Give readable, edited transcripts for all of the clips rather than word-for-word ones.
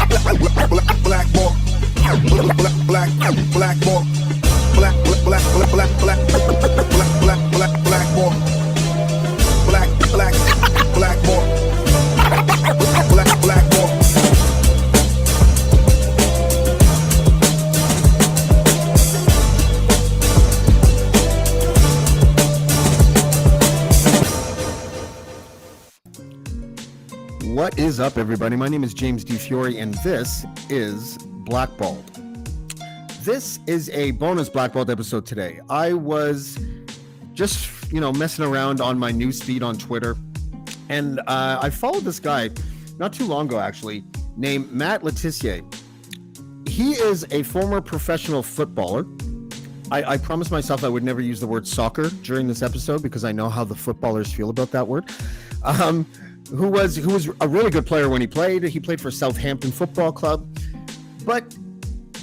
Blackballed. Blackballed. Blackballed. What is up, everybody? My name is James DeFiore, and this is Blackballed. This is a bonus Blackballed episode today. I was just, messing around on my newsfeed on Twitter, and I followed this guy not too long ago, actually, named Matt Le Tissier. He is a former professional footballer. I promised myself I would never use the word soccer during this episode because I know how the footballers feel about that word. Who was a really good player when he played. He played for Southampton Football Club. But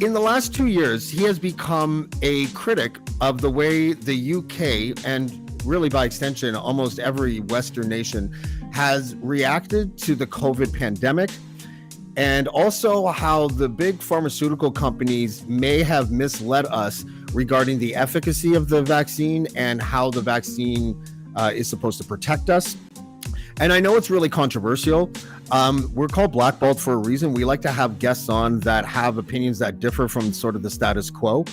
in the last 2 years, he has become a critic of the way the UK, and really by extension, almost every Western nation, has reacted to the COVID pandemic, and also how the big pharmaceutical companies may have misled us regarding the efficacy of the vaccine and how the vaccine is supposed to protect us. And I know it's really controversial. We're called Blackballed for a reason. We like to have guests on that have opinions that differ from sort of the status quo.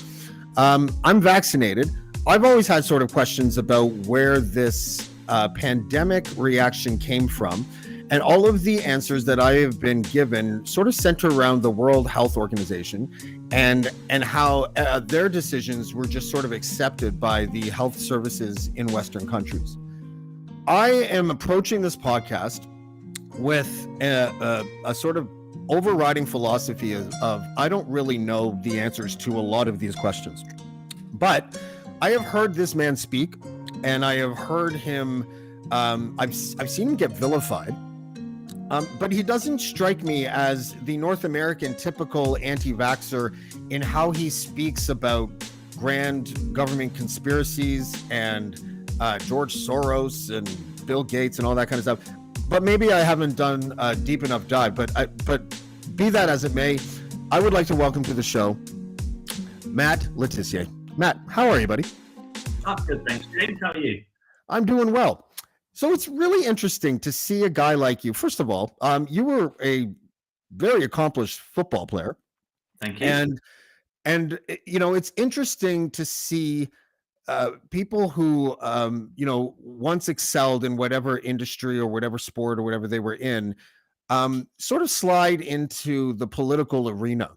I'm vaccinated. I've always had sort of questions about where this pandemic reaction came from. And all of the answers that I have been given sort of center around the World Health Organization and how their decisions were just sort of accepted by the health services in Western countries. I am approaching this podcast with a sort of overriding philosophy of I don't really know the answers to a lot of these questions. But I have heard this man speak, and I have heard him, I've seen him get vilified, but he doesn't strike me as the North American typical anti-vaxxer in how he speaks about grand government conspiracies and George Soros and Bill Gates and all that kind of stuff. But maybe I haven't done a deep enough dive. But be that as it may, I would like to welcome to the show Matt Le Tissier. Matt, how are you, buddy? I'm good, thanks, James. How are you? I'm doing well. So it's really interesting to see a guy like you. First of all, you were a very accomplished football player. Thank you. And it's interesting to see people who, once excelled in whatever industry or whatever sport or whatever they were in, sort of slide into the political arena.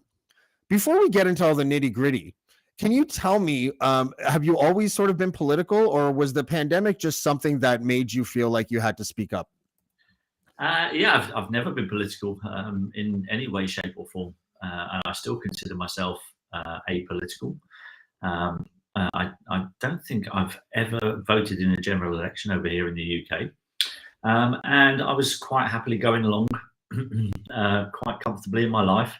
Before we get into all the nitty gritty, can you tell me, have you always sort of been political, or was the pandemic just something that made you feel like you had to speak up? Yeah, I've never been political in any way, shape or form. And I still consider myself apolitical. I don't think I've ever voted in a general election over here in the UK. And I was quite happily going along quite comfortably in my life,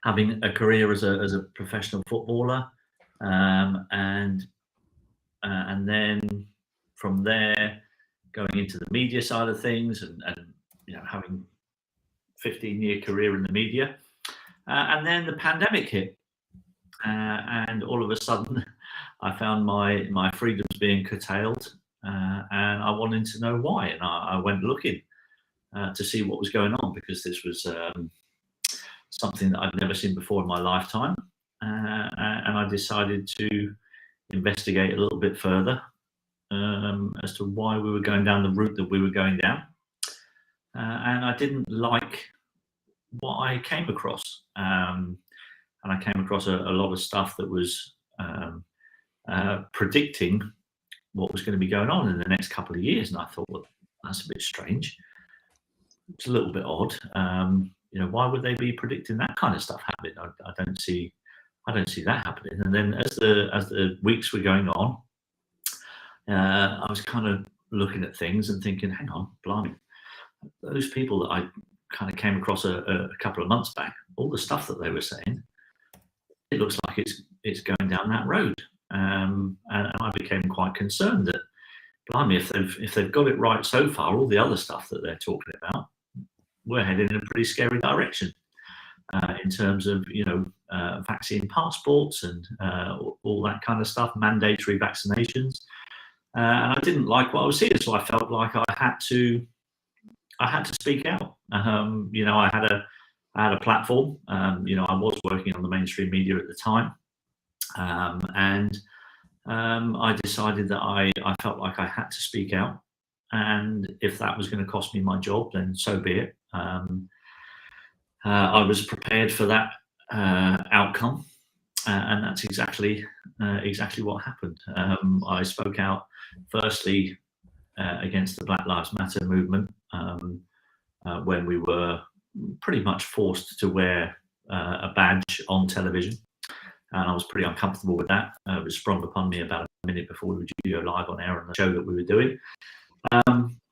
having a career as a professional footballer. And then from there, going into the media side of things and having a 15-year career in the media. And then the pandemic hit. And all of a sudden, I found my freedoms being curtailed, and I wanted to know why. And I went looking to see what was going on, because this was something that I'd never seen before in my lifetime. And I decided to investigate a little bit further as to why we were going down the route that we were going down. And I didn't like what I came across. And I came across a lot of stuff that was predicting what was going to be going on in the next couple of years. And I thought, well, that's a bit strange. It's a little bit odd. Why would they be predicting that kind of stuff happening? I don't see that happening. And then as the weeks were going on, I was kind of looking at things and thinking, hang on, blimey, those people that I kind of came across a couple of months back, all the stuff that they were saying, it looks like it's going down that road. And I became quite concerned that, blimey, if they've got it right so far, all the other stuff that they're talking about, we're heading in a pretty scary direction. in terms of vaccine passports and all that kind of stuff, mandatory vaccinations, and I didn't like what I was seeing, so I felt like I had to speak out. I had a platform. I was working on the mainstream media at the time, and I decided that I felt like I had to speak out, and if that was going to cost me my job, then so be it. I was prepared for that outcome, and that's exactly what happened. I spoke out firstly against the Black Lives Matter movement when we were pretty much forced to wear a badge on television, and I was pretty uncomfortable with that. It was sprung upon me about a minute before we were due to go live on air on the show that we were doing.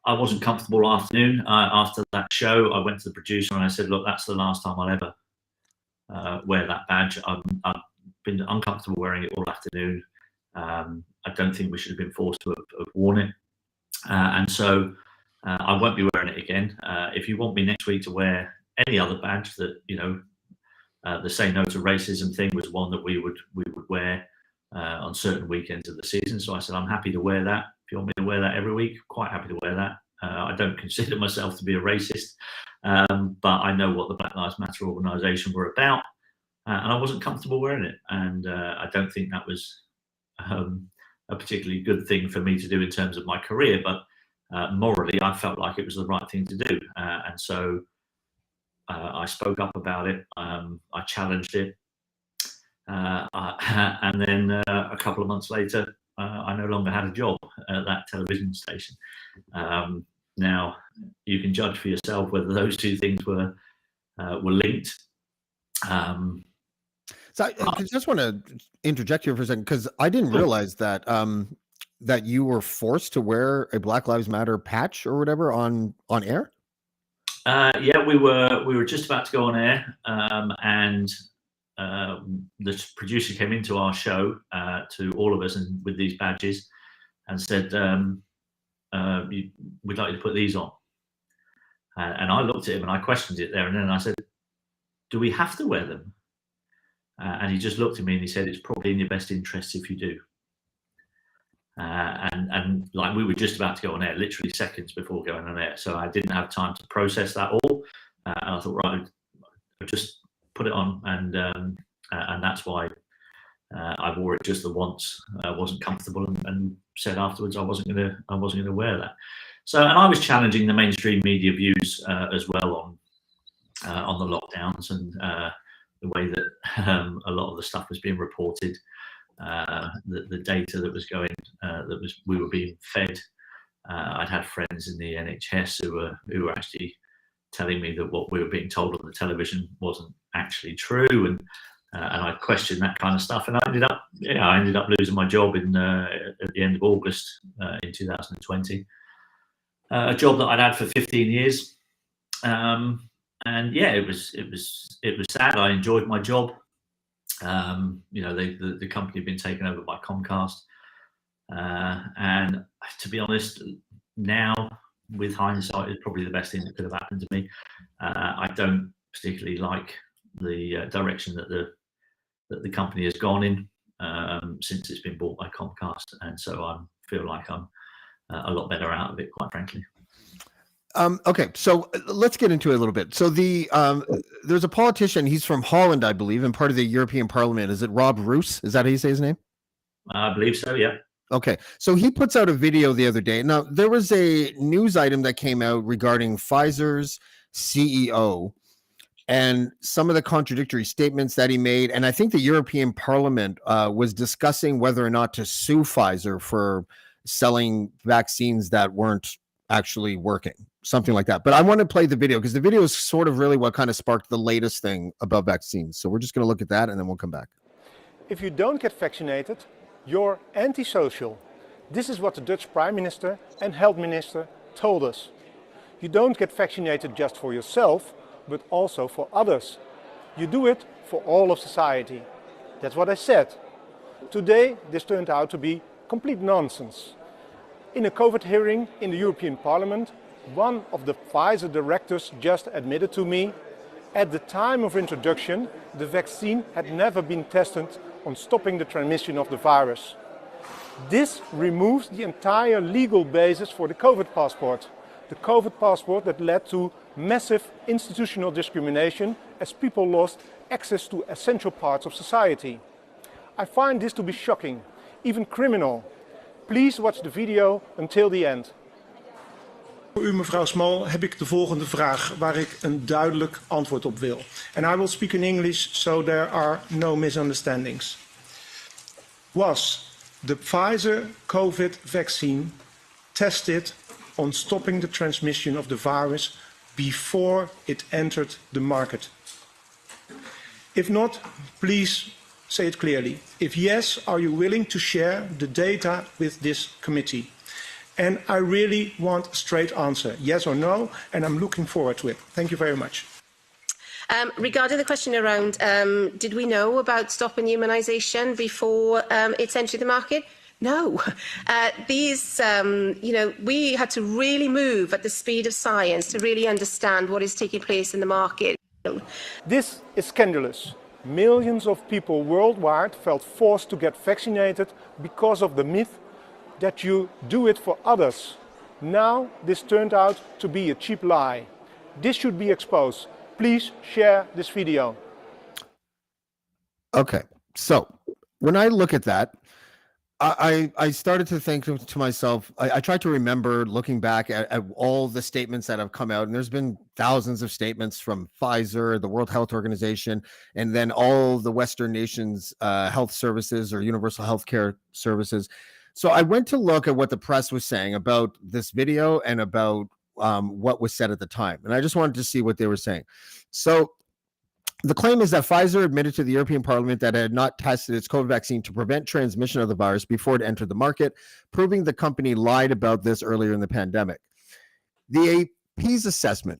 I wasn't comfortable afternoon. After that show, I went to the producer and I said, look, that's the last time I'll ever wear that badge. I've been uncomfortable wearing it all afternoon. I don't think we should have been forced to have worn it. And so I won't be wearing it again. If you want me next week to wear any other badge, that the Say No to Racism thing was one that we would wear on certain weekends of the season. So I said, I'm happy to wear that. If you want me to wear that every week, quite happy to wear that. I don't consider myself to be a racist, but I know what the Black Lives Matter organisation were about, and I wasn't comfortable wearing it. And I don't think that was a particularly good thing for me to do in terms of my career, but morally, I felt like it was the right thing to do. And so I spoke up about it. I challenged it. And then a couple of months later, I no longer had a job at that television station. Now, you can judge for yourself whether those two things were linked. So I just want to interject here for a second, because I didn't realize that that you were forced to wear a Black Lives Matter patch or whatever on air. Yeah, we were just about to go on air, and the producer came into our show to all of us and with these badges and said, we'd like you to put these on. And I looked at him and I questioned it there and then. I said, do we have to wear them? And he just looked at me and he said, it's probably in your best interest if you do. And like, we were just about to go on air, literally seconds before going on air. So I didn't have time to process that all. And I thought, right, I'll just put it on. And that's why I wore it just the once. I wasn't comfortable and said afterwards I wasn't gonna wear that. So, and I was challenging the mainstream media views as well on the lockdowns and the way that a lot of the stuff was being reported, the data that was going, we were being fed. I'd had friends in the NHS who were actually telling me that what we were being told on the television wasn't actually true, and I questioned that kind of stuff, and I ended up losing my job at the end of August in 2020. A job that I'd had for 15 years. And yeah, it was sad. I enjoyed my job. The company had been taken over by Comcast, and to be honest, now with hindsight, it's probably the best thing that could have happened to me. I don't particularly like the direction that the company has gone in since it's been bought by Comcast, and so I feel like I'm a lot better out of it, quite frankly. Okay, so let's get into it a little bit. So there's a politician, he's from Holland, I believe, and part of the European Parliament. Is it Rob Roos? Is that how you say his name? I believe so, yeah. Okay, so he puts out a video the other day. Now, there was a news item that came out regarding Pfizer's CEO and some of the contradictory statements that he made. And I think the European Parliament was discussing whether or not to sue Pfizer for selling vaccines that weren't actually working, something like that. But I want to play the video because the video is sort of really what kind of sparked the latest thing about vaccines. So we're just going to look at that and then we'll come back. If you don't get vaccinated, you're antisocial. This is what the Dutch Prime Minister and Health Minister told us. You don't get vaccinated just for yourself, but also for others. You do it for all of society. That's what I said. Today, this turned out to be complete nonsense. In a COVID hearing in the European Parliament, one of the Pfizer directors just admitted to me At the time of introduction, the vaccine had never been tested on stopping the transmission of the virus. This removes the entire legal basis for the COVID passport. The COVID passport that led to massive institutional discrimination as people lost access to essential parts of society. I find this to be shocking, even criminal. Please watch the video until the end. Voor u, mevrouw Small, heb ik de volgende vraag waar ik een duidelijk antwoord op wil. And I will speak in English so there are no misunderstandings. Was the Pfizer COVID vaccine tested on stopping the transmission of the virus before it entered the market? If not, please say it clearly. If yes, are you willing to share the data with this committee? And I really want a straight answer, yes or no, and I'm looking forward to it. Thank you very much. Regarding the question around, did we know about stopping immunisation before it's entered the market? No. We had to really move at the speed of science to really understand what is taking place in the market. This is scandalous. Millions of people worldwide felt forced to get vaccinated because of the myth that you do it for others. Now this turned out to be a cheap lie. This should be exposed. Please share this video. Okay, so when I look at that, I started to think to myself, I tried to remember looking back at all the statements that have come out, and there's been thousands of statements from Pfizer, the World Health Organization, and then all the Western nations' health services or universal healthcare services. So I went to look at what the press was saying about this video and about what was said at the time. And I just wanted to see what they were saying. So the claim is that Pfizer admitted to the European Parliament that it had not tested its COVID vaccine to prevent transmission of the virus before it entered the market, proving the company lied about this earlier in the pandemic. The AP's assessment.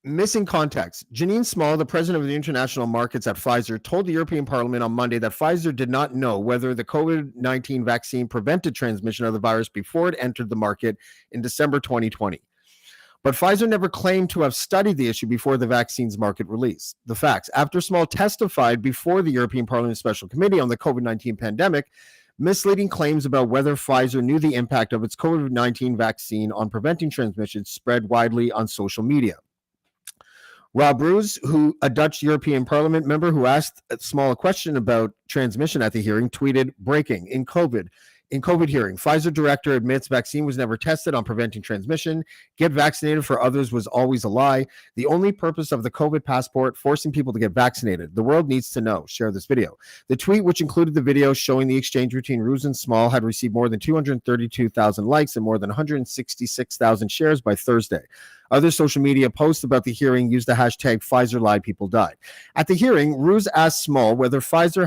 Missing context. Janine Small, the president of the international markets at Pfizer, told the European Parliament on Monday that Pfizer did not know whether the COVID-19 vaccine prevented transmission of the virus before it entered the market in December 2020. But Pfizer never claimed to have studied the issue before the vaccine's market release. The facts. After Small testified before the European Parliament Special Committee on the COVID-19 pandemic, misleading claims about whether Pfizer knew the impact of its COVID-19 vaccine on preventing transmission spread widely on social media. Rob Roos, a Dutch European Parliament member who asked Small a question about transmission at the hearing, tweeted, breaking, in COVID hearing, Pfizer director admits vaccine was never tested on preventing transmission. Get vaccinated for others was always a lie. The only purpose of the COVID passport, forcing people to get vaccinated. The world needs to know. Share this video. The tweet, which included the video showing the exchange between Roos and Small, had received more than 232,000 likes and more than 166,000 shares by Thursday. Other social media posts about the hearing used the hashtag Pfizer lied, people died. At the hearing, Roos asked Small whether Pfizer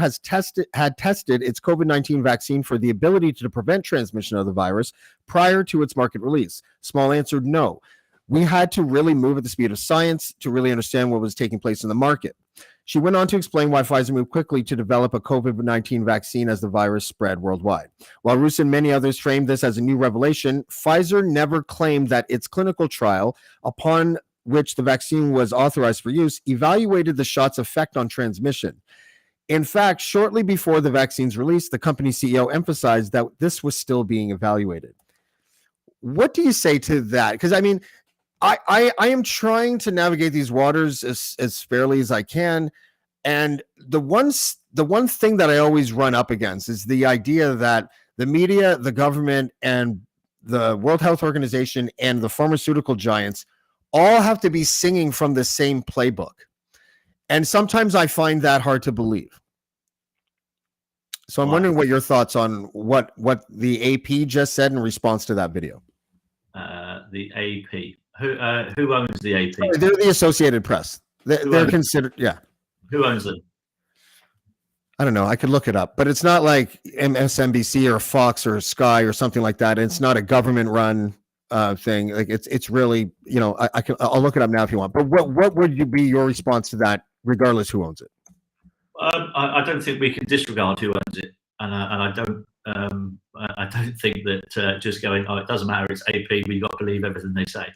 had tested its COVID-19 vaccine for the ability to prevent transmission of the virus prior to its market release. Small answered no. We had to really move at the speed of science to really understand what was taking place in the market. She went on to explain why Pfizer moved quickly to develop a COVID-19 vaccine as the virus spread worldwide. While Roos and many others framed this as a new revelation, Pfizer never claimed that its clinical trial, upon which the vaccine was authorized for use, evaluated the shot's effect on transmission. In fact, shortly before the vaccine's release, the company CEO emphasized that this was still being evaluated. What do you say to that? Because, I mean, I am trying to navigate these waters as fairly as I can. And the one thing that I always run up against is the idea that the media, the government, and the World Health Organization and the pharmaceutical giants all have to be singing from the same playbook. And sometimes I find that hard to believe. So I'm wondering what your thoughts on what the AP just said in response to that video. The AP. Who owns the AP? They're the Associated Press. They're considered, yeah. Who owns them? I don't know. I could look it up, but it's not like MSNBC or Fox or Sky or something like that. It's not a government-run thing. Like it's really, you know, I'll look it up now if you want. But what would be your response to that, regardless who owns it? I don't think we can disregard who owns it, and I don't think that just going, oh, it doesn't matter, it's AP, we've got to believe everything they say.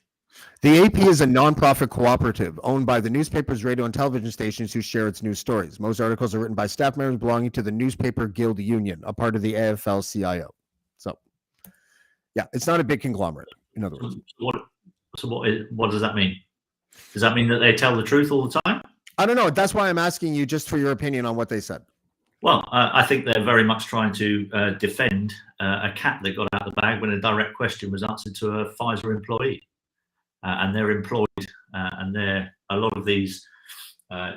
The AP is a non-profit cooperative owned by the newspapers, radio, and television stations who share its news stories. Most articles are written by staff members belonging to the Newspaper Guild Union, a part of the AFL-CIO. So, yeah, it's not a big conglomerate, in other words. What does that mean? Does that mean that they tell the truth all the time? I don't know. That's why I'm asking you just for your opinion on what they said. Well, I think they're very much trying to defend a cat that got out of the bag when a direct question was answered to a Pfizer employee. And they're employed, and a lot of these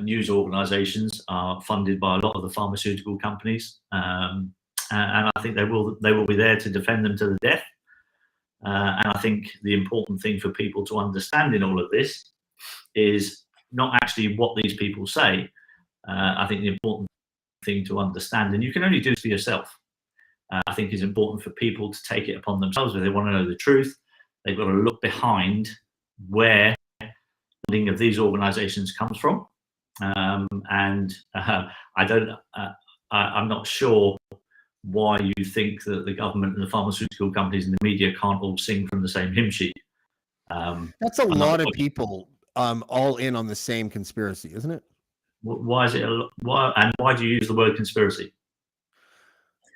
news organisations are funded by a lot of the pharmaceutical companies, and I think they will be there to defend them to the death. And I think the important thing for people to understand in all of this is not actually what these people say. I think the important thing to understand, and you can only do this for yourself, I think is important for people to take it upon themselves. If they want to know the truth, they've got to look behind where funding of these organisations comes from, and I'm not sure why you think that the government and the pharmaceutical companies and the media can't all sing from the same hymn sheet. That's a lot of people all in on the same conspiracy, isn't it? Why is it? Why do you use the word conspiracy?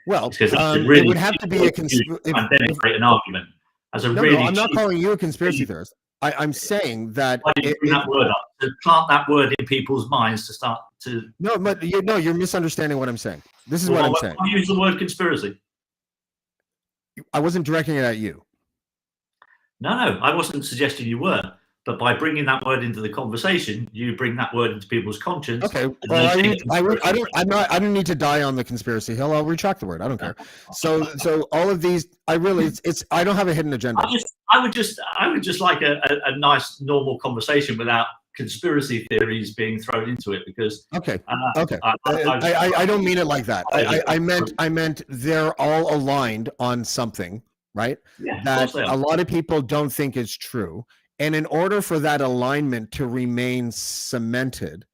Well, because it would have to be a conspiracy. Denigrate an argument as a no, really. No, I'm not calling you a conspiracy theorist. I'm saying that. Why do you bring that word up? To plant that word in people's minds to start to. No, but you're misunderstanding what I'm saying. This is what I'm saying. Why use the word conspiracy? I wasn't directing it at you. No, I wasn't suggesting you were. But by bringing that word into the conversation, you bring that word into people's conscience. Okay. Well, I don't need to die on the conspiracy hill. I'll retract the word. I don't care. So all of these, I don't have a hidden agenda. I would just like a nice normal conversation without conspiracy theories being thrown into it, because I don't mean it like that. I meant they're all aligned on something, right? Yeah, that a lot of people don't think is true. And in order for that alignment to remain cemented,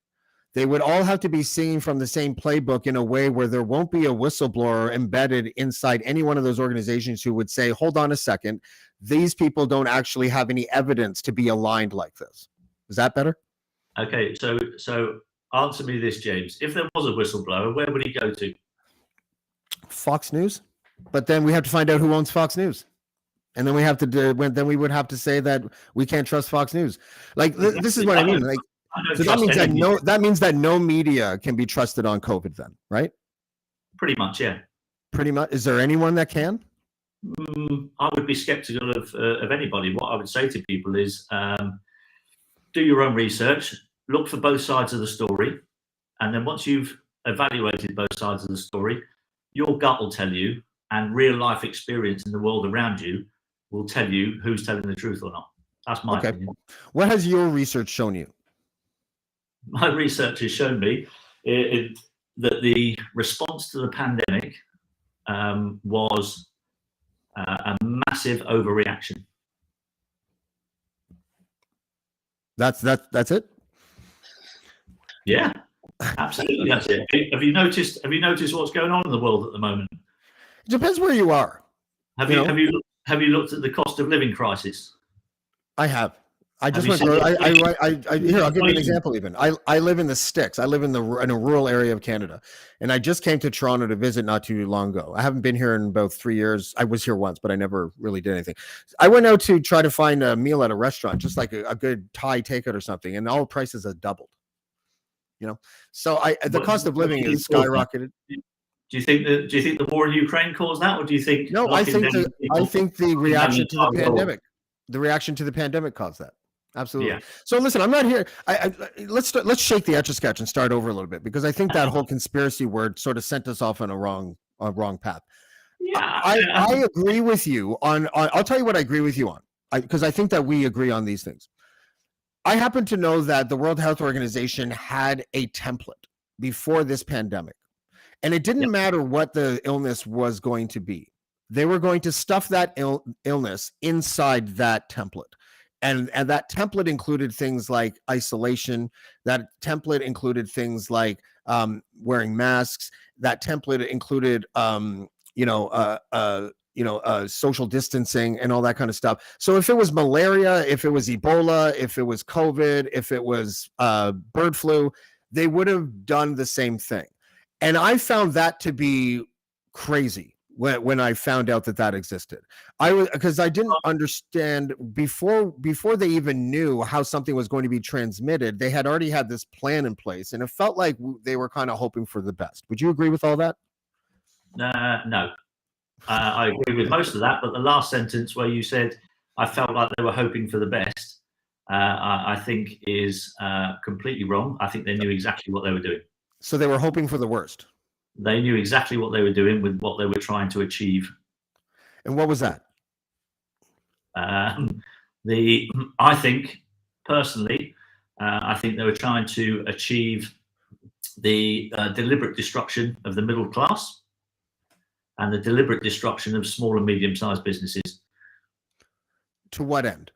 they would all have to be singing from the same playbook in a way where there won't be a whistleblower embedded inside any one of those organizations who would say, hold on a second, these people don't actually have any evidence to be aligned like this. Is that better? Okay, so answer me this, James. If there was a whistleblower, where would he go to? Fox News. But then we have to find out who owns Fox News. And then we have to then we would have to say that we can't trust Fox News. Like this is what I mean. Like, so that means that no media can be trusted on COVID then, right? Pretty much, yeah. Pretty much. Is there anyone that can? I would be skeptical of anybody. What I would say to people is do your own research, look for both sides of the story, and then once you've evaluated both sides of the story, your gut will tell you, and real life experience in the world around you will tell you who's telling the truth or not. That's my opinion. What has your research shown you? My research has shown me that the response to the pandemic was a massive overreaction. That's it? Yeah, absolutely. That's it. Have you noticed what's going on in the world at the moment? It depends where you are. Have you looked at the cost of living crisis? I have. I just went through. Here, I'll give you an example. Even I live in the sticks. I live in a rural area of Canada, and I just came to Toronto to visit not too long ago. I haven't been here in about 3 years. I was here once, but I never really did anything. I went out to try to find a meal at a restaurant, just like a good Thai takeout or something, and all prices have doubled. So the cost of living is skyrocketed. Do you think the war in Ukraine caused that, or do you think? No, I think the reaction to the pandemic. The reaction to the pandemic caused that. Absolutely. Yeah. So listen, I'm not here. Let's shake the Etch-a-Sketch and start over a little bit, because I think that whole conspiracy word sort of sent us off on a wrong path. Yeah, I agree with you on. I'll tell you what I agree with you on, because I think that we agree on these things. I happen to know that the World Health Organization had a template before this pandemic, and it didn't matter what the illness was going to be. They were going to stuff that illness inside that template. And that template included things like isolation. That template included things like wearing masks. That template included, social distancing and all that kind of stuff. So if it was malaria, if it was Ebola, if it was COVID, if it was bird flu, they would have done the same thing. And I found that to be crazy when I found out that existed. Because I didn't understand before they even knew how something was going to be transmitted. They had already had this plan in place, and it felt like they were kind of hoping for the best. Would you agree with all that? No, I agree with most of that, but the last sentence where you said I felt like they were hoping for the best, I think is completely wrong. I think they knew exactly what they were doing. So they were hoping for the worst. They knew exactly what they were doing with what they were trying to achieve. And what was that? I think personally, I think they were trying to achieve the deliberate destruction of the middle class and the deliberate destruction of small and medium-sized businesses. To what end?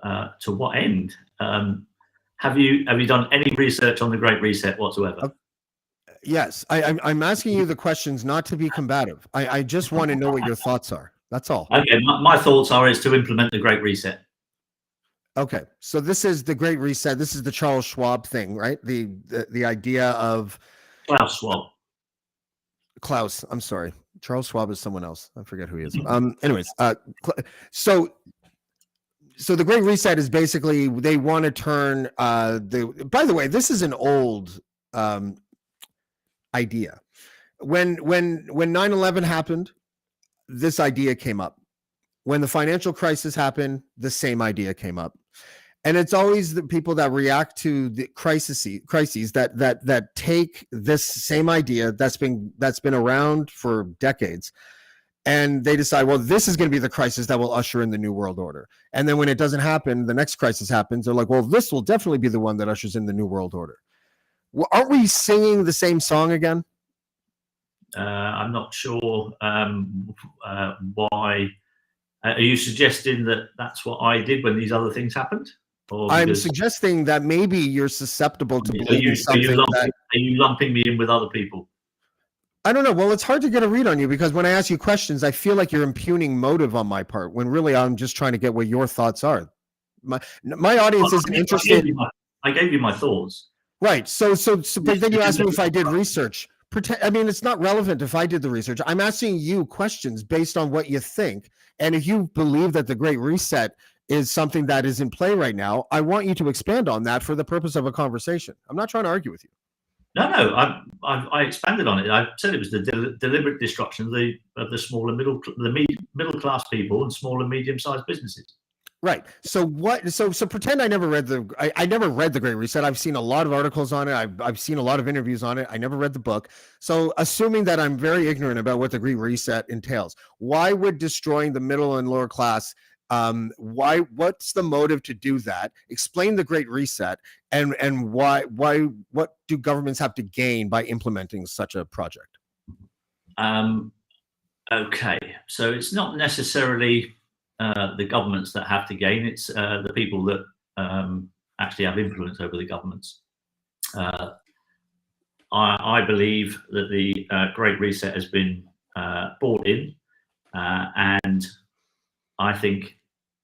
To what end? Have you done any research on the Great Reset whatsoever? Yes, I'm asking you the questions not to be combative. I just want to know what your thoughts are. That's all. Okay, my thoughts are is to implement the Great Reset. Okay, so this is the Great Reset. This is the Charles Schwab thing, right? The idea of Klaus Schwab. Klaus. I'm sorry, Charles Schwab is someone else. I forget who he is. Anyways, so the Great Reset is basically they want to turn By the way, this is an old idea. When 9/11 happened, this idea came up. When the financial crisis happened, the same idea came up. And it's always the people that react to the crises that take this same idea that's been around for decades, and they decide, well, this is going to be the crisis that will usher in the New World Order. And then when it doesn't happen, the next crisis happens. They're like, well, this will definitely be the one that ushers in the New World Order. Well, aren't we singing the same song again? I'm not sure why. Are you suggesting that that's what I did when these other things happened? I'm suggesting that maybe you're susceptible to believing something. Are you lumping me in with other people? I don't know. Well, it's hard to get a read on you because when I ask you questions, I feel like you're impugning motive on my part when really I'm just trying to get what your thoughts are. My audience isn't interested. I gave you my thoughts. Right. So but then you asked me if I did research. It's not relevant if I did the research. I'm asking you questions based on what you think. And if you believe that the Great Reset is something that is in play right now, I want you to expand on that for the purpose of a conversation. I'm not trying to argue with you. No, I expanded on it. I said it was the deliberate destruction of the small and middle class people and small and medium-sized businesses. Right. So pretend I never read I never read the Great Reset. I've seen a lot of articles on it. I've seen a lot of interviews on it. I never read the book. So assuming that I'm very ignorant about what the Great Reset entails, why would destroying the middle and lower class, what's the motive to do that? Explain the Great Reset and what do governments have to gain by implementing such a project? Okay. So it's not necessarily the governments that have to gain. It's the people that actually have influence over the governments. I believe that the Great Reset has been brought in, and I think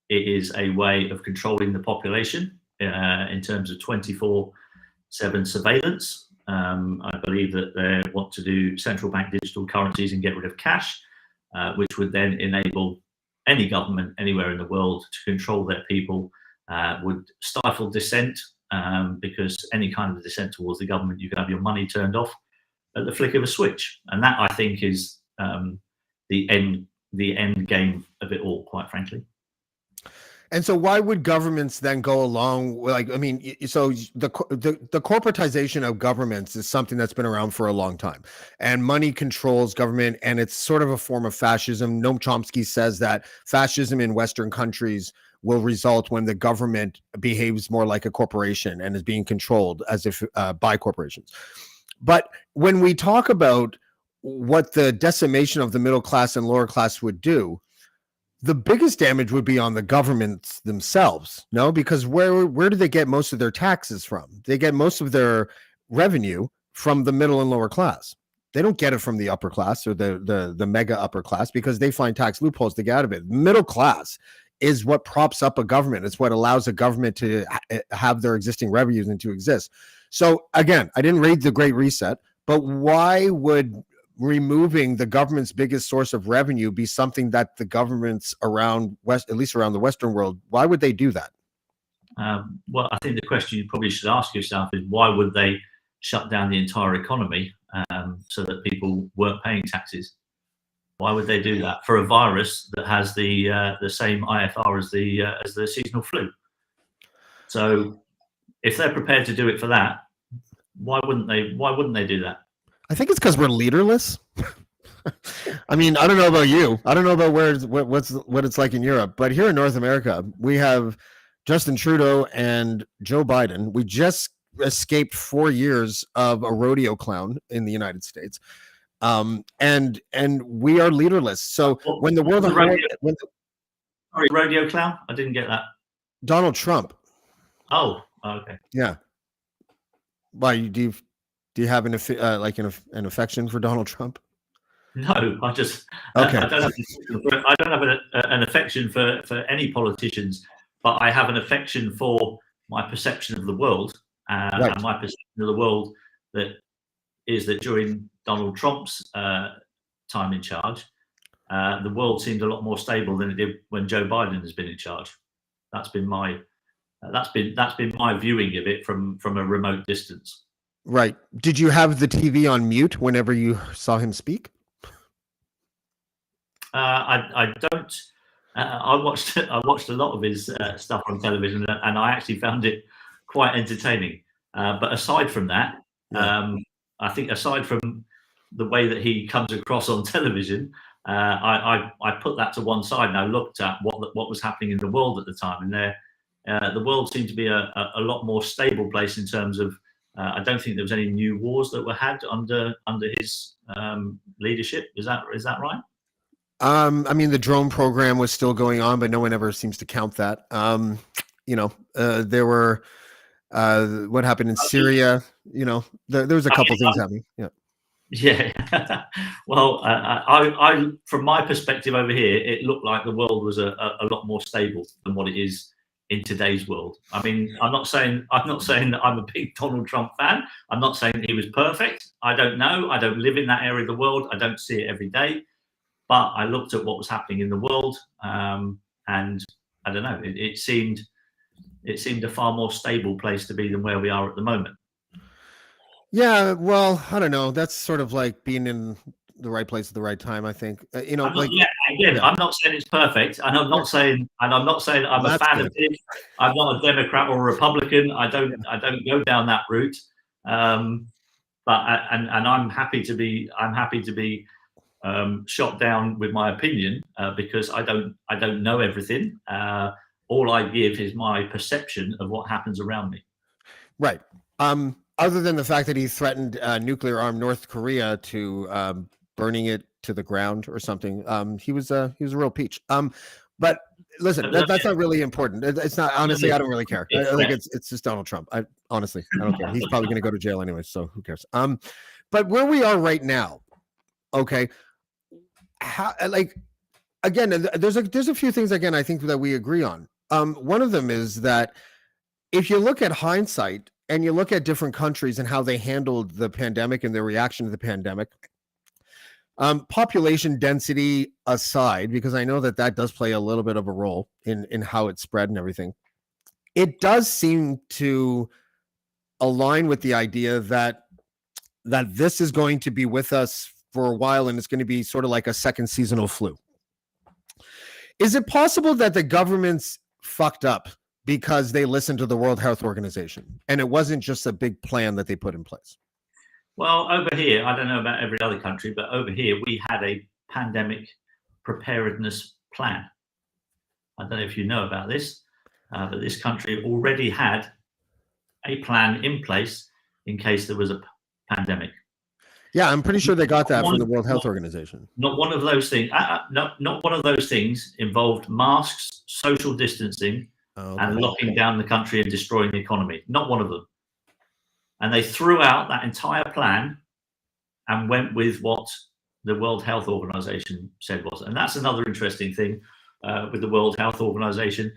it is a way of controlling the population in terms of 24/7 surveillance. I believe that they want to do central bank digital currencies and get rid of cash, which would then enable any government anywhere in the world to control their people, would stifle dissent, because any kind of dissent towards the government, you can have your money turned off at the flick of a switch. And that, I think, is the end game of it all, quite frankly. And so why would governments then go along? So the corporatization of governments is something that's been around for a long time, and money controls government, and it's sort of a form of fascism. Noam Chomsky says that fascism in Western countries will result when the government behaves more like a corporation and is being controlled as if by corporations. But when we talk about what the decimation of the middle class and lower class would do, the biggest damage would be on the governments themselves, no? Because where do they get most of their taxes from? They get most of their revenue from the middle and lower class. They don't get it from the upper class or the mega upper class, because they find tax loopholes to get out of it. Middle class is what props up a government. It's what allows a government to have their existing revenues and to exist. So again, I didn't read the Great Reset, but why would removing the government's biggest source of revenue be something that the governments around at least around the Western world, why would they do that? Well, I think the question you probably should ask yourself is, why would they shut down the entire economy so that people weren't paying taxes? Why would they do that for a virus that has the same IFR as the seasonal flu? So, if they're prepared to do it for that, why wouldn't they? Why wouldn't they do that? I think it's because we're leaderless. I mean, I don't know about you. I don't know about what it's like in Europe, but here in North America, we have Justin Trudeau and Joe Biden. We just escaped 4 years of a rodeo clown in the United States, and we are leaderless. So when the world rodeo clown, I didn't get that. Donald Trump. Oh, okay. Yeah. Why do you have an affection for Donald Trump? No, I just okay. I don't have an affection for any politicians, but I have an affection for my perception of the world, right. And my perception of the world that during Donald Trump's time in charge, the world seemed a lot more stable than it did when Joe Biden has been in charge. That's been my viewing of it from a remote distance. Right. Did you have the TV on mute whenever you saw him speak? I don't. I watched a lot of his stuff on television, and I actually found it quite entertaining. But aside from that, I think aside from the way that he comes across on television, I put that to one side and I looked at what was happening in the world at the time, and the world seemed to be a lot more stable place in terms of. I don't think there was any new wars that were had under his leadership. Is that right? I mean, the drone program was still going on, but no one ever seems to count that. There were what happened in Syria. There was a couple things happening. Yeah. Yeah. Well, I from my perspective over here, it looked like the world was a lot more stable than what it is in today's world. I mean, I'm not saying that I'm a big Donald Trump fan. I'm not saying he was perfect. I don't know. I don't live in that area of the world. I don't see it every day. But I looked at what was happening in the world, and I don't know. It seemed a far more stable place to be than where we are at the moment. Yeah, well, I don't know. That's sort of like being in the right place at the right time, I think. I'm not saying it's perfect, and I'm not saying I'm a fan of it. I'm not a Democrat or a Republican. I don't go down that route. But I'm happy to be shot down with my opinion because I don't know everything. All I give is my perception of what happens around me. Right. Other than the fact that he threatened nuclear-armed North Korea to burning it to the ground or something, he was a real peach. But listen, that's not really important. It's not, honestly. I don't really care. It's just Donald Trump. I don't care. He's probably going to go to jail anyway, so who cares? But where we are right now, okay. Again, there's a few things again I think that we agree on. One of them is that if you look at hindsight and you look at different countries and how they handled the pandemic and their reaction to the pandemic, population density aside, because I know that does play a little bit of a role in how it spread and everything, it does seem to align with the idea that this is going to be with us for a while, and it's going to be sort of like a second seasonal flu. Is it possible that the government's fucked up because they listened to the World Health Organization and it wasn't just a big plan that they put in place? Well, over here, I don't know about every other country, but over here we had a pandemic preparedness plan. I don't know if you know about this, but this country already had a plan in place in case there was a pandemic. Yeah, I'm pretty sure they got that from the World Health Organization. Not one of those things. Not one of those things involved masks, social distancing, and locking down the country and destroying the economy. Not one of them. And they threw out that entire plan and went with what the World Health Organization said was. And that's another interesting thing with the World Health Organization.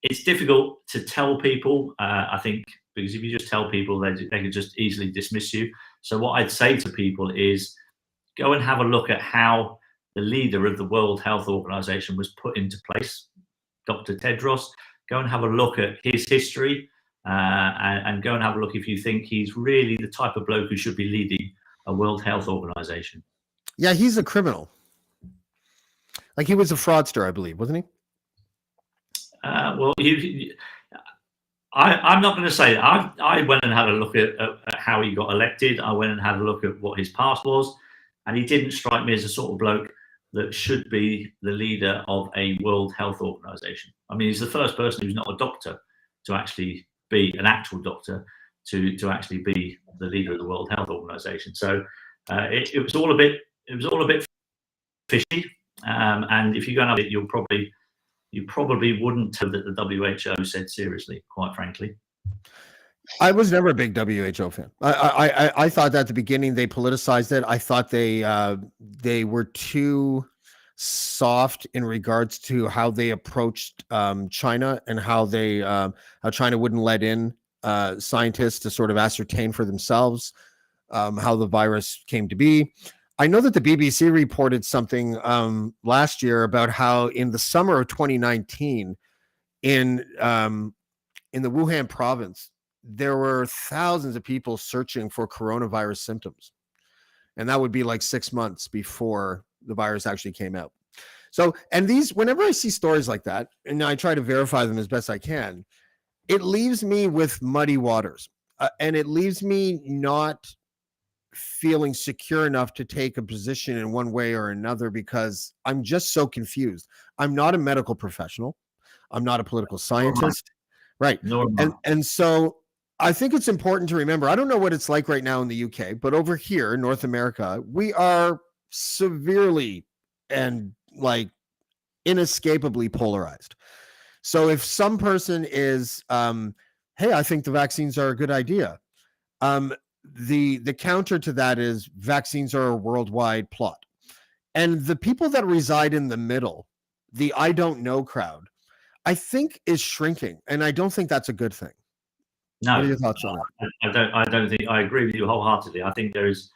It's difficult to tell people, I think, because if you just tell people, they can just easily dismiss you. So what I'd say to people is go and have a look at how the leader of the World Health Organization was put into place, Dr. Tedros. Go and have a look at his history and go and have a look if you think he's really the type of bloke who should be leading a World Health Organization. Yeah, he's a criminal. Like, he was a fraudster, I believe, wasn't he? Well, I'm not going to say that. I went and had a look at how he got elected. I went and had a look at what his past was, and he didn't strike me as a sort of bloke that should be the leader of a World Health Organization. I mean, he's the first person who's not a doctor to actually be an actual doctor to actually be the leader of the World Health Organization. So it was all a bit fishy. And if you go and have it, you probably wouldn't have that the WHO said seriously, quite frankly. I was never a big WHO fan. I thought that at the beginning they politicized it. I thought they were too soft in regards to how they approached China and how China wouldn't let in scientists to sort of ascertain for themselves how the virus came to be. I know that the BBC reported something last year about how in the summer of 2019 in the Wuhan province, there were thousands of people searching for coronavirus symptoms. And that would be like 6 months before the virus actually came out. So, and whenever I see stories like that, and I try to verify them as best I can, it leaves me with muddy waters. And it leaves me not feeling secure enough to take a position in one way or another because I'm just so confused. I'm not a medical professional. I'm not a political scientist. Right. And so I think it's important to remember, I don't know what it's like right now in the UK, but over here in North America, we are severely and like inescapably polarized. So if some person is, hey, I think the vaccines are a good idea. The counter to that is vaccines are a worldwide plot. And the people that reside in the middle, the I don't know crowd, I think is shrinking. And I don't think that's a good thing. No, what are your thoughts on that? I don't think I agree with you wholeheartedly. I think there is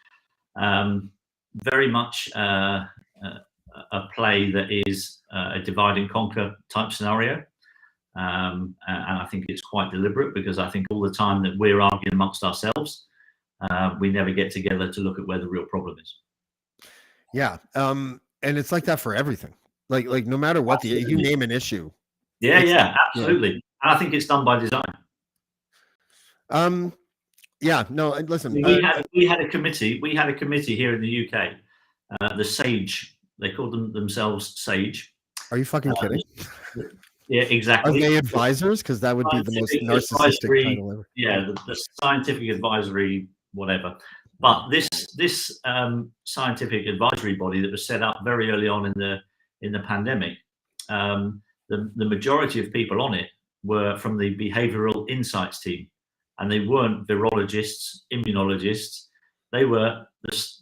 very much a play that is a divide and conquer type scenario. And I think it's quite deliberate because I think all the time that we're arguing amongst ourselves, we never get together to look at where the real problem is. Yeah. And it's like that for everything. Like no matter what you name an issue. Yeah, absolutely. Yeah. I think it's done by design. Yeah, no, listen. We had a committee here in the UK, the SAGE. They called themselves SAGE. Are you fucking kidding? Yeah, exactly. Are they advisors? Because that would be the most narcissistic title ever. Yeah, the scientific advisory, whatever. But this scientific advisory body that was set up very early on in the pandemic, the majority of people on it were from the behavioural insights team, and they weren't virologists, immunologists. They were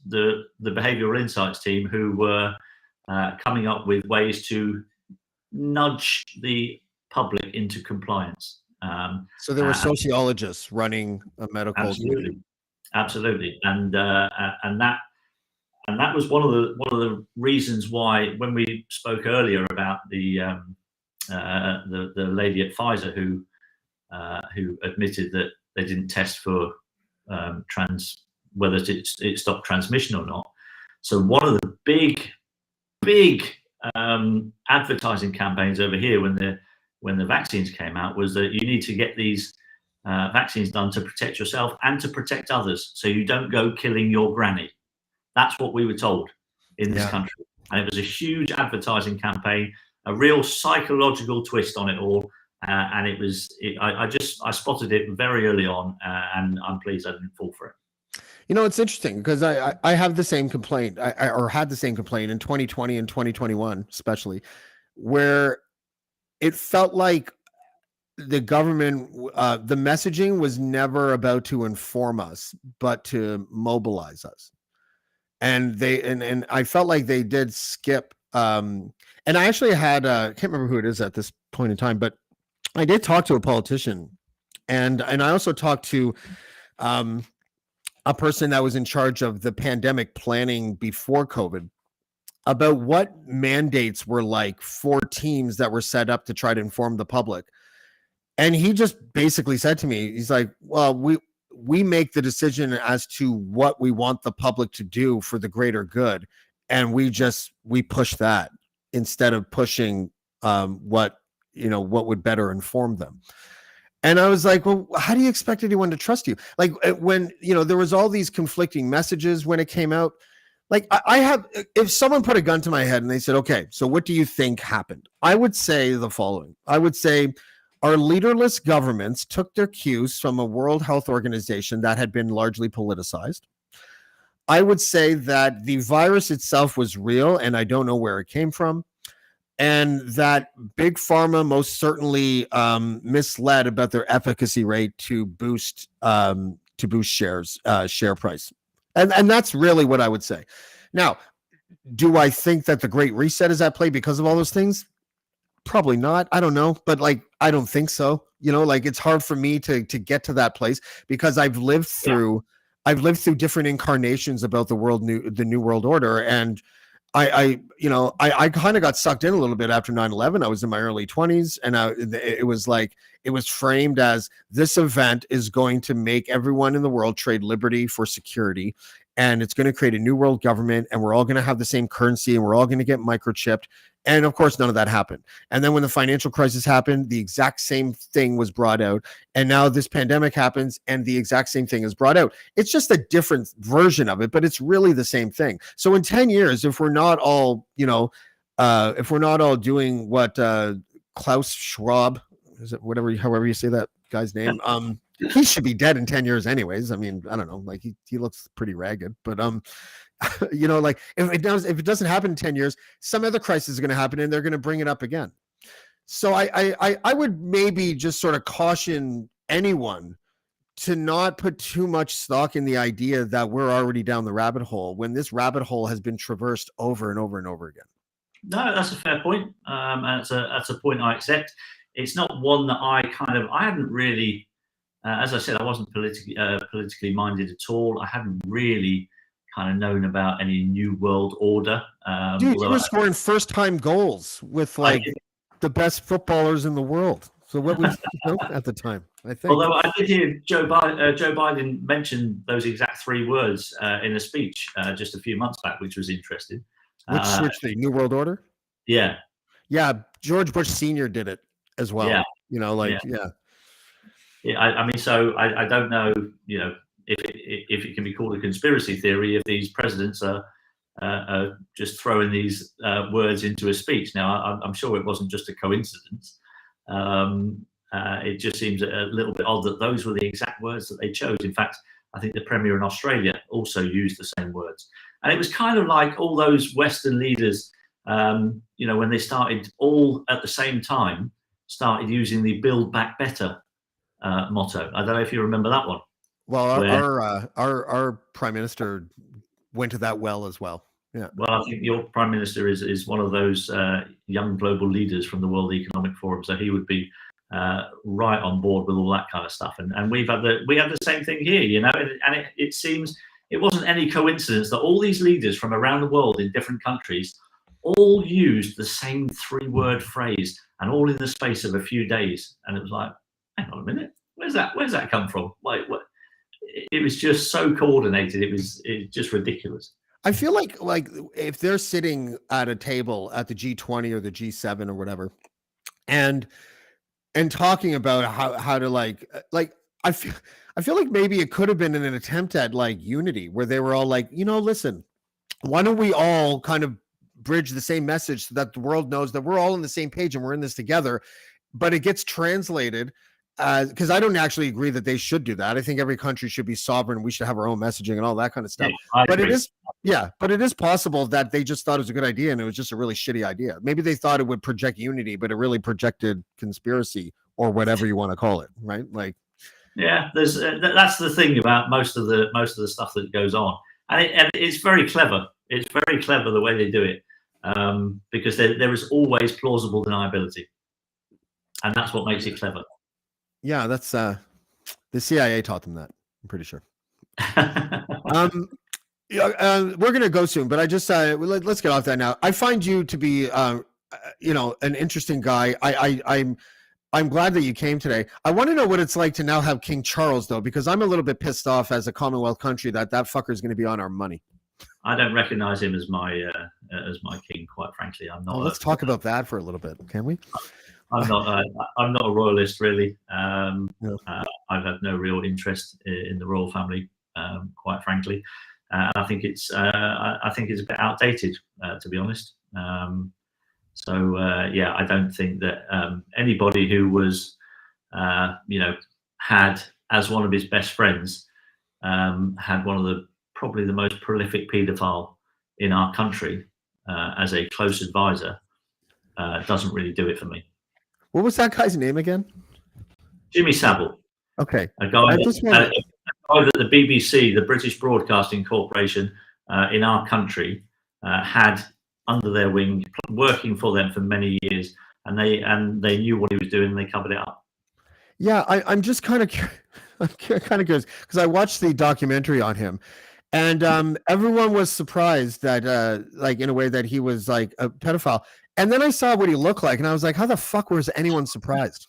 the behavioural insights team who were coming up with ways to nudge the public into compliance. So there were sociologists running a medical. Absolutely, and that was one of the reasons why when we spoke earlier about the lady at Pfizer who admitted that they didn't test for whether it stopped transmission or not. So one of the big advertising campaigns over here when the vaccines came out was that you need to get these vaccines done to protect yourself and to protect others, so you don't go killing your granny. That's what we were told in this country, and it was a huge advertising campaign, a real psychological twist on it all, and I spotted it very early on, and I'm pleased I didn't fall for it. You know, it's interesting because I have the same complaint, or had the same complaint in 2020 and 2021, especially, where it felt like the government, the messaging was never about to inform us, but to mobilize us. and and I felt like they did skip. And I actually had I can't remember who it is at this point in time, but I did talk to a politician, and I also talked to a person that was in charge of the pandemic planning before COVID about what mandates were like for teams that were set up to try to inform the public. And he just basically said to me, he's like, well, we make the decision as to what we want the public to do for the greater good. And we push that instead of pushing what would better inform them. And I was like, well, how do you expect anyone to trust you? Like when, there was all these conflicting messages when it came out. Like if someone put a gun to my head and they said, okay, so what do you think happened? I would say the following. I would say our leaderless governments took their cues from a World Health Organization that had been largely politicized. I would say that the virus itself was real and I don't know where it came from. And that Big Pharma most certainly misled about their efficacy rate to boost share price. And that's really what I would say. Now, do I think that the Great Reset is at play because of all those things? Probably not. I don't know. But I don't think so. It's hard for me to get to that place because I've lived through different incarnations about the New World Order. And I kind of got sucked in a little bit after 9/11. I was in my early 20s and it was framed as this event is going to make everyone in the world trade liberty for security. And it's going to create a new world government and we're all going to have the same currency and we're all going to get microchipped. And of course, none of that happened. And then when the financial crisis happened, the exact same thing was brought out. And now this pandemic happens and the exact same thing is brought out. It's just a different version of it, but it's really the same thing. So in 10 years, if we're not all, doing what Klaus Schwab, is it however you say that guy's name, he should be dead in 10 years anyways. I mean, I don't know, like he looks pretty ragged, but if it doesn't happen in 10 years, some other crisis is going to happen and they're going to bring it up again. So I would maybe just sort of caution anyone to not put too much stock in the idea that we're already down the rabbit hole when this rabbit hole has been traversed over and over and over again. No, that's a fair point. And that's a point I accept. It's not one that I hadn't really, as I said, I wasn't politically minded at all. I hadn't really kind of known about any new world order. Dude, you were scoring first-time goals with the best footballers in the world. So what was at the time? I think. Although I did hear Joe Biden mention those exact three words in a speech just a few months back, which was interesting. Which the New World order? Yeah. Yeah, George Bush Sr. did it as well. Yeah. Yeah, I mean, so I don't know, if it can be called a conspiracy theory if these presidents are just throwing these words into a speech. Now, I'm sure it wasn't just a coincidence. It just seems a little bit odd that those were the exact words that they chose. In fact, I think the Premier in Australia also used the same words. And it was kind of like all those Western leaders, when they started all at the same time, started using the Build Back Better motto. I don't know if you remember that one. Well, our Prime Minister went to that well as well. Yeah. Well, I think your Prime Minister is one of those young global leaders from the World Economic Forum, so he would be right on board with all that kind of stuff. And we had the same thing here, and it seems it wasn't any coincidence that all these leaders from around the world in different countries all used the same three-word phrase, and all in the space of a few days. And it was like, hang on a minute, where's that come from? Like, what? It was just so coordinated. It's just ridiculous. I feel like if they're sitting at a table at the G20 or the G7 or whatever, and talking about how to I feel like maybe it could have been an attempt at unity where they were all like, listen, why don't we all kind of bridge the same message so that the world knows that we're all on the same page and we're in this together, but it gets translated. Because I don't actually agree that they should do that. I think every country should be sovereign. We should have our own messaging and all that kind of stuff. Yeah, but it is possible that they just thought it was a good idea and it was just a really shitty idea. Maybe they thought it would project unity, but it really projected conspiracy or whatever you want to call it, right? Yeah, there's that's the thing about most of the stuff that goes on. and it's very clever. It's very clever the way they do it, because there is always plausible deniability, and that's what makes it clever. Yeah, that's the CIA taught them that. I'm pretty sure. We're gonna go soon, but I just let's get off that now. I find you to be an interesting guy. I'm glad that you came today. I want to know what it's like to now have King Charles, though, because I'm a little bit pissed off as a Commonwealth country that fucker is going to be on our money. I don't recognize him as my king, quite frankly. I'm not. Let's talk about that for a little bit, can we? I'm not a royalist, really. No. I've had no real interest in the royal family, quite frankly. I think it's a bit outdated, to be honest. I don't think that anybody who was, had as one of his best friends, had one of probably the most prolific paedophile in our country as a close advisor, doesn't really do it for me. What was that guy's name again? Jimmy Savile. Okay. A guy that the BBC, the British Broadcasting Corporation, in our country, had under their wing, working for them for many years, and they knew what he was doing, and they covered it up. Yeah, I'm just kind of curious because I watched the documentary on him, and everyone was surprised that like in a way that he was like a pedophile, and then I saw what he looked like, and I was like, how the fuck was anyone surprised?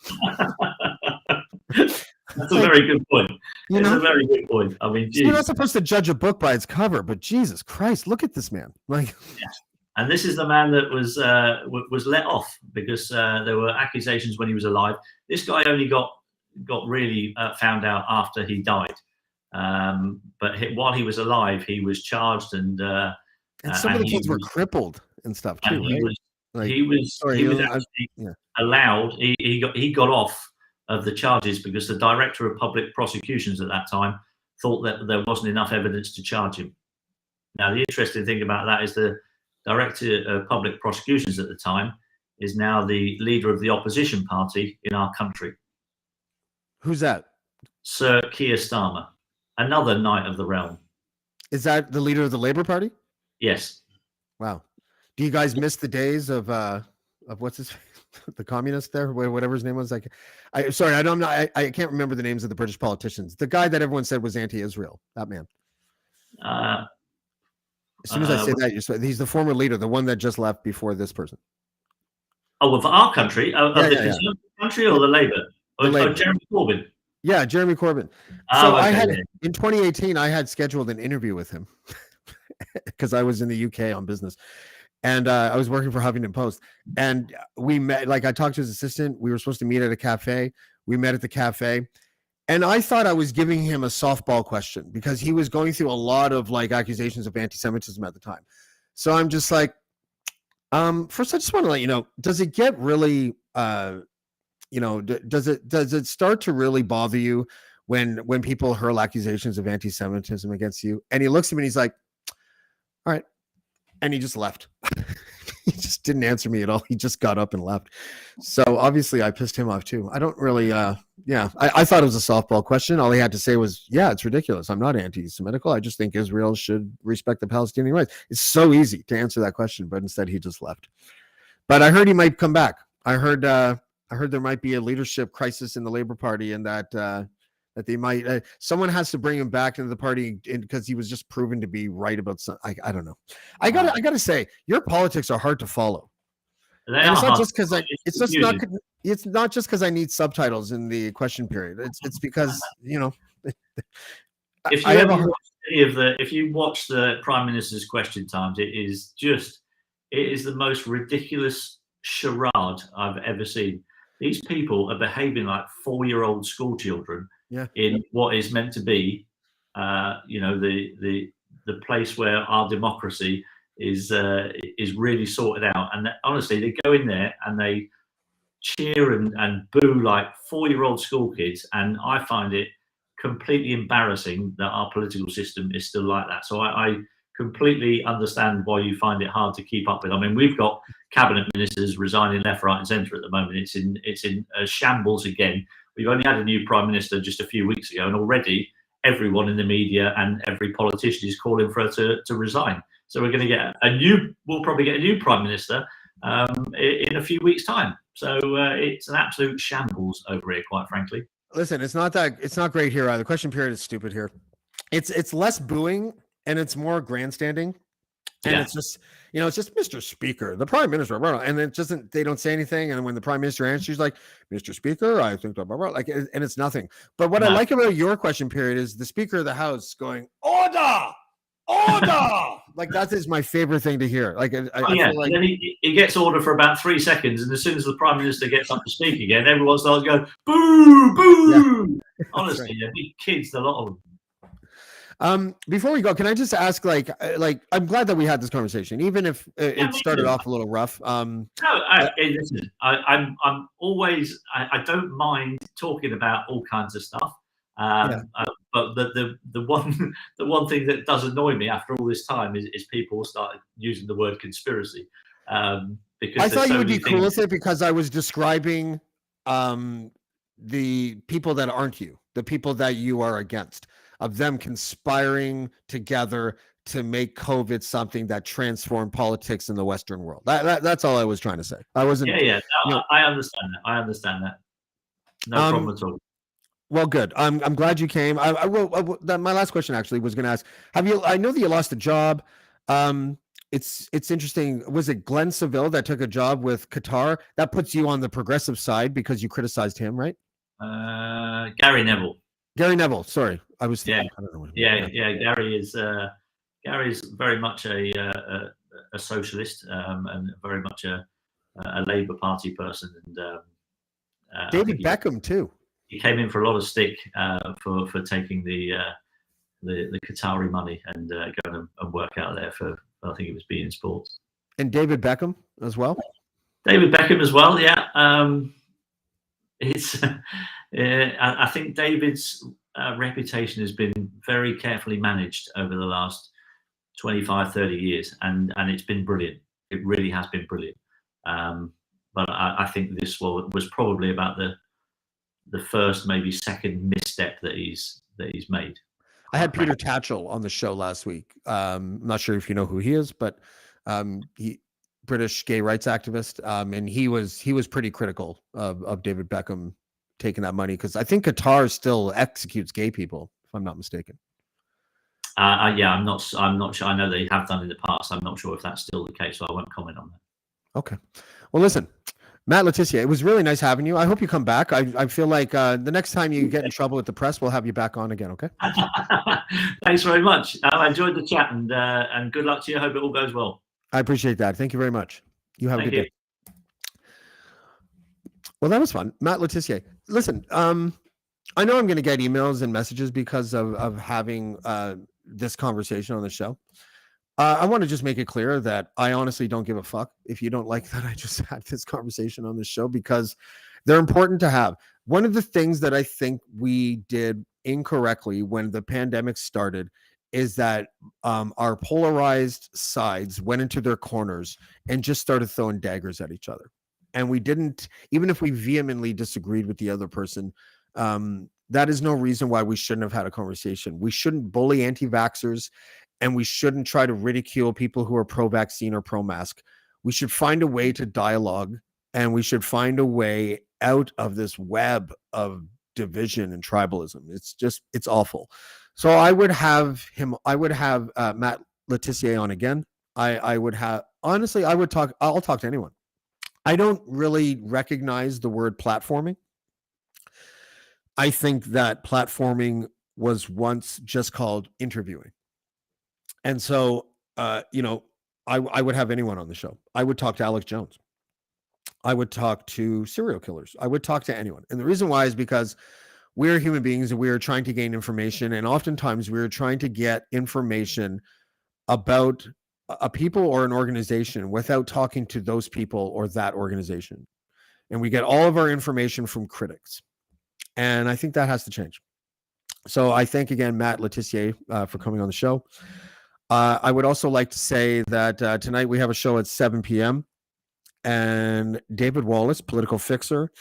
That's a very good point. It's a very good point. I mean, you're not supposed to judge a book by its cover, but Jesus Christ, look at this man. Like, yeah. And this is the man that was let off because there were accusations when he was alive. This guy only got really found out after he died. But while he was alive, he was charged, and some of the kids were crippled and stuff too. He was allowed. He got off of the charges because the director of public prosecutions at that time thought that there wasn't enough evidence to charge him. Now, the interesting thing about that is the director of public prosecutions at the time is now the leader of the opposition party in our country. Who's that? Sir Keir Starmer, another knight of the realm. Is that the leader of the Labour Party? Yes. Wow. Do you guys miss the days of what's his the communist there, whatever his name was? Like, I can't remember the names of the British politicians. The guy that everyone said was anti-Israel. That man. As soon as I say that, he's the former leader, the one that just left before this person. Oh, of our country, Conservative country, or the Labour? Jeremy Corbyn. Yeah, Jeremy Corbyn. So in 2018, I had scheduled an interview with him because I was in the UK on business. And I was working for Huffington Post, and we met. Like, I talked to his assistant. We were supposed to meet at a cafe. We met at the cafe, and I thought I was giving him a softball question because he was going through a lot of like accusations of anti-Semitism at the time. So I'm just like, first, I just want to let you know: does it get really, does it start to really bother you when people hurl accusations of anti-Semitism against you? And he looks at me and he's like, all right. And he just left. He just didn't answer me at all. He just got up and left. So obviously I pissed him off too. I don't really, I thought it was a softball question. All he had to say was, yeah, it's ridiculous. I'm not anti-Semitical. I just think Israel should respect the Palestinian rights. It's so easy to answer that question, but instead he just left. But I heard he might come back. I heard there might be a leadership crisis in the Labour Party, and that they might someone has to bring him back into the party because he was just proven to be right about some. I don't know. I gotta say, your politics are hard to follow. And it's not just because it's not just because I need subtitles in the question period. It's because if you watch the Prime Minister's question times, it is the most ridiculous charade I've ever seen. These people are behaving like 4-year-old school children. Yeah. In what is meant to be, the place where our democracy is really sorted out. And honestly, they go in there and they cheer and boo like 4-year-old school kids. And I find it completely embarrassing that our political system is still like that. So I completely understand why you find it hard to keep up with. I mean, we've got cabinet ministers resigning left, right, and centre at the moment. It's in shambles again. We've only had a new prime minister just a few weeks ago, and already everyone in the media and every politician is calling for her to resign. So we're going to get we'll probably get a new prime minister in a few weeks' time. So it's an absolute shambles over here, quite frankly. Listen, it's not great here either. The question period is stupid here. It's less booing and it's more grandstanding. And it's just, it's just Mr. Speaker, the Prime Minister, blah, blah, and it doesn't, they don't say anything. And when the Prime Minister answers, she's like, Mr. Speaker, I think, blah, blah, blah, like, and it's nothing. But what I like about your question period is the Speaker of the House going, order. Like, that is my favorite thing to hear. Like, I feel like then he gets order for about 3 seconds. And as soon as the Prime Minister gets up to speak again, everyone starts going, boo, boo. Yeah. Honestly, big kids, a lot of them. Before we go, can I just ask, like I'm glad that we had this conversation, even if it started off a little rough. Listen, I'm always, I don't mind talking about all kinds of stuff. But the one thing that does annoy me after all this time is people start using the word conspiracy. Because I thought you would be cool with it because I was describing the people that aren't you, the people that you are against, of them conspiring together to make COVID something that transformed politics in the Western world. That's all I was trying to say. I wasn't. I understand that. I understand that. No problem at all. Well, good. I'm glad you came. I will. My last question actually was going to ask: I know that you lost a job. It's interesting. Was it Glenn Seville that took a job with Qatar? That puts you on the progressive side because you criticized him, right? Gary Neville. Gary Neville. Sorry, I was. I don't know Gary's very much a socialist and very much a Labour Party person. And David Beckham too. He came in for a lot of stick for taking the Qatari money and going and work out there for, I think it was beIN Sports. And David Beckham as well. David Beckham as well. Yeah. It's. I think David's reputation has been very carefully managed over the last 25, 30 years, and it's been brilliant. It really has been brilliant. But I think this was probably about the first, maybe second misstep that he's made. I had Peter Tatchell on the show last week. I'm not sure if you know who he is, but he British gay rights activist, and he was pretty critical of David Beckham taking that money because I think Qatar still executes gay people, if I'm not mistaken. I'm not sure. I know they have done in the past. I'm not sure if that's still the case, so I won't comment on that. Okay. Well, listen, Matt Le Tissier, it was really nice having you. I hope you come back. I feel like the next time you get in trouble with the press, we'll have you back on again. Okay. Thanks very much. I enjoyed the chat, and good luck to you. I hope it all goes well. I appreciate that. Thank you very much. You have a good day. Well, that was fun. Matt Le Tissier. Listen, I know I'm going to get emails and messages because of having this conversation on the show. I want to just make it clear that I honestly don't give a fuck if you don't like that I just had this conversation on the show because they're important to have. One of the things that I think we did incorrectly when the pandemic started is that our polarized sides went into their corners and just started throwing daggers at each other. And we didn't, even if we vehemently disagreed with the other person, that is no reason why we shouldn't have had a conversation. We shouldn't bully anti-vaxxers, and we shouldn't try to ridicule people who are pro-vaccine or pro-mask. We should find a way to dialogue, and we should find a way out of this web of division and tribalism. It's awful. So I would have Matt Le Tissier on again. I'll talk to anyone. I don't really recognize the word platforming. I think that platforming was once just called interviewing. And so, I would have anyone on the show. I would talk to Alex Jones. I would talk to serial killers. I would talk to anyone. And the reason why is because we're human beings and we are trying to gain information. And oftentimes we're trying to get information about a people or an organization without talking to those people or that organization. And we get all of our information from critics. And I think that has to change. So I thank again, Matt Le Tissier, for coming on the show. I would also like to say that tonight we have a show at 7 p.m. and David Wallace, political fixer,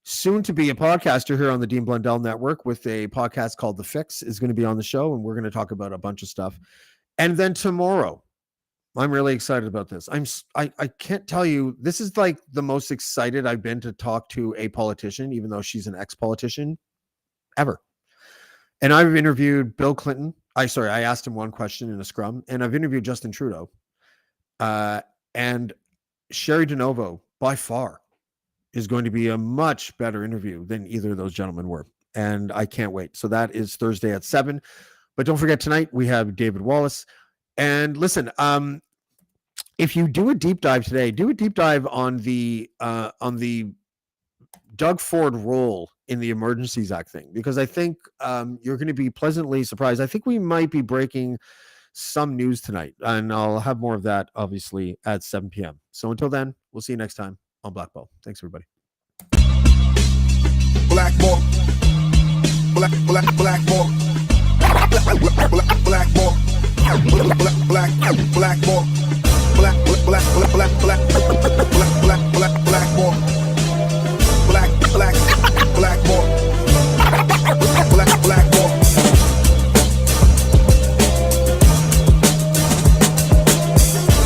soon to be a podcaster here on the Dean Blundell Network with a podcast called The Fix, is going to be on the show, and we're going to talk about a bunch of stuff. And then tomorrow, I'm really excited about this. I can't tell you, this is like the most excited I've been to talk to a politician, even though she's an ex-politician, ever. And I've interviewed Bill Clinton. I asked him one question in a scrum, and I've interviewed Justin Trudeau. And Sherry DeNovo, by far, is going to be a much better interview than either of those gentlemen were. And I can't wait. So that is Thursday at 7. But don't forget, tonight we have David Wallace. And listen, if you do a deep dive today, do a deep dive on the Doug Ford role in the Emergencies Act thing, because I think you're going to be pleasantly surprised. I think we might be breaking some news tonight, and I'll have more of that obviously at 7 p.m. So until then, we'll see you next time on Blackballed. Thanks, everybody. Blackballed. Blackballed. Blackballed. Blackballed. Blackballed. Black.